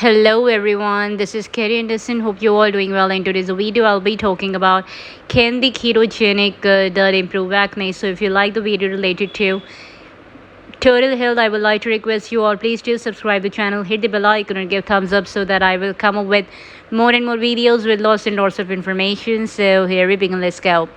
Hello everyone, this is Kerry Anderson. Hope you're all doing well. In today's video, I'll be talking about can the ketogenic diet improve acne. So if you like the video related to total health, I would like to request you all please do subscribe the channel, hit the bell icon and give thumbs up so that I will come up with more and more videos with lots and lots of information. So here we begin. Let's go.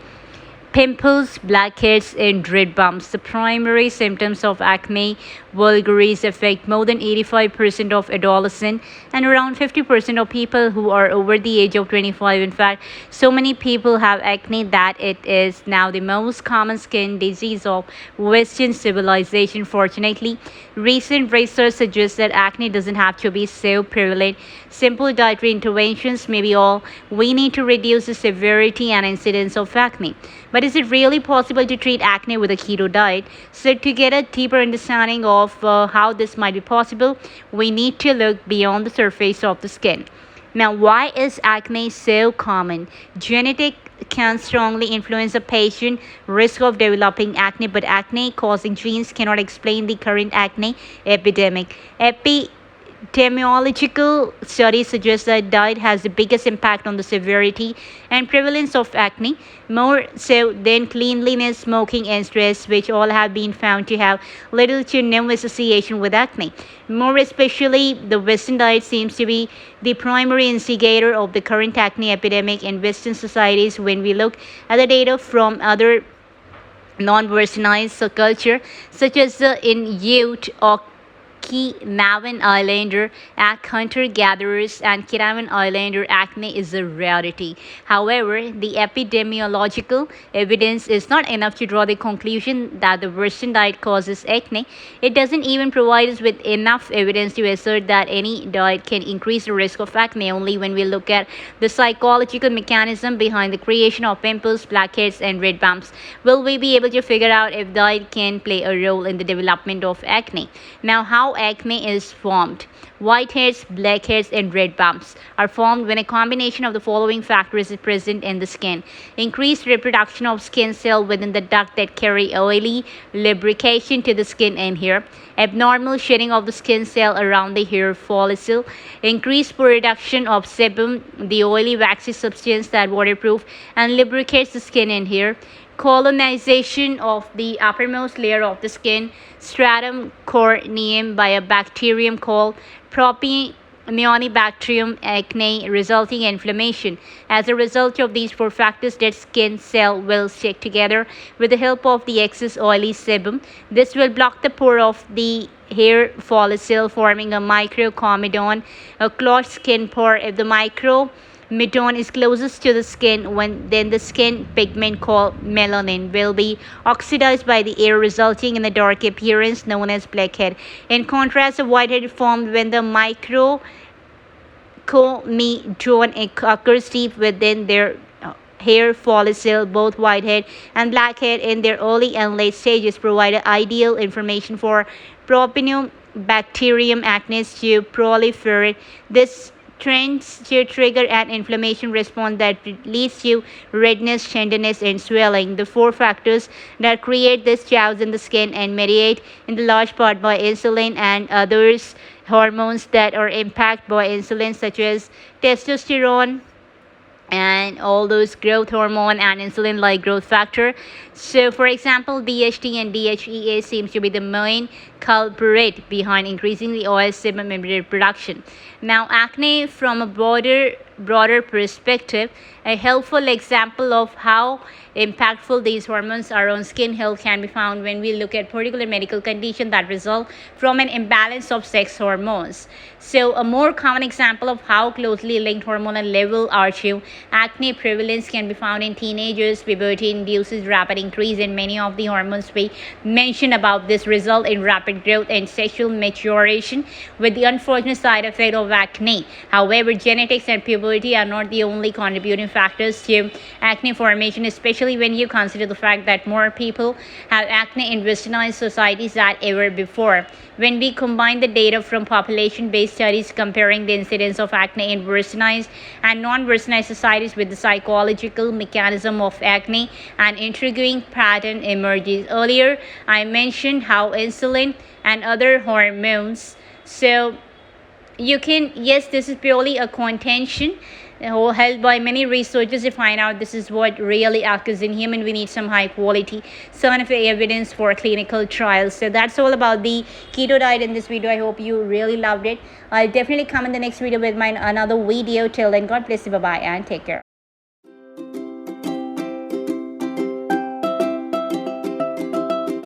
Pimples, blackheads, and red bumps. The primary symptoms of acne vulgaris affect more than 85% of adolescents and around 50% of people who are over the age of 25. In fact, so many people have acne that it is now the most common skin disease of Western civilization. Fortunately, recent research suggests that acne doesn't have to be so prevalent. Simple dietary interventions may be all we need to reduce the severity and incidence of acne. But is it really possible to treat acne with a keto diet? So to get a deeper understanding of how this might be possible, we need to look beyond the surface of the skin. Now, why is acne so common? Genetic can strongly influence a patient's risk of developing acne, but acne causing genes cannot explain the current acne epidemic. Epidemiological studies suggest that diet has the biggest impact on the severity and prevalence of acne, more so than cleanliness, smoking, and stress, which all have been found to have little to no association with acne. More especially, the Western diet seems to be the primary instigator of the current acne epidemic in Western societies. When we look at the data from other non-westernized culture, such as in Ute or Okinawan Islander, hunter-gatherers, and Kinawan Islander, acne is a rarity. However, the epidemiological evidence is not enough to draw the conclusion that the Western diet causes acne. It doesn't even provide us with enough evidence to assert that any diet can increase the risk of acne. Only when we look at the psychological mechanism behind the creation of pimples, blackheads, and red bumps will we be able to figure out if diet can play a role in the development of acne. Now, how acne is formed. Whiteheads, blackheads, and red bumps are formed when a combination of the following factors is present in the skin. Increased reproduction of skin cells within the duct that carry oily lubrication to the skin and hair. Abnormal shedding of the skin cell around the hair follicle. Increased production of sebum, the oily waxy substance that waterproof and lubricates the skin and hair. Colonization of the uppermost layer of the skin, stratum corneum, by a bacterium called Propionibacterium acne, resulting in inflammation. As a result of these four factors, dead skin cell will stick together with the help of the excess oily sebum. This will block the pore of the hair follicle, forming a microcomedon, a clogged skin pore. If the micromedon is closest to the skin, then the skin pigment called melanin will be oxidized by the air, resulting in a dark appearance known as blackhead. In contrast, a whitehead formed when the microcomedon occurs deep within their hair follicle. Both whitehead and blackhead in their early and late stages provide ideal information for Propionibacterium acnes to proliferate. This trends to trigger an inflammation response that leads to redness, tenderness, and swelling. The four factors that create this chaos in the skin and mediate in the large part by insulin and others hormones that are impacted by insulin, such as testosterone and all those growth hormone and insulin like growth factor. So for example, DHT and DHEA seems to be the main culprit behind increasing the oil sebum production. Now, acne from a broader perspective, a helpful example of how impactful these hormones are on skin health can be found when we look at particular medical conditions that result from an imbalance of sex hormones. So a more common example of how closely linked hormonal level are to acne prevalence can be found in teenagers. Puberty induces rapid increase in many of the hormones we mentioned above. This result in rapid growth and sexual maturation, with the unfortunate side effect of acne. However, genetics and puberty are not the only contributing factors to acne formation, especially when you consider the fact that more people have acne in westernized societies than ever before. When we combine the data from population-based studies comparing the incidence of acne in westernized and non-westernized societies with the psychological mechanism of acne, an intriguing pattern emerges. Earlier, I mentioned how insulin and other hormones You can, yes, this is purely a contention held by many researchers to find out this is what really occurs in human. We need some high quality scientific evidence for clinical trials. So that's all about the keto diet in this video. I hope you really loved it. I'll definitely come in the next video with my another video. Till then, God bless you, bye bye, and take care.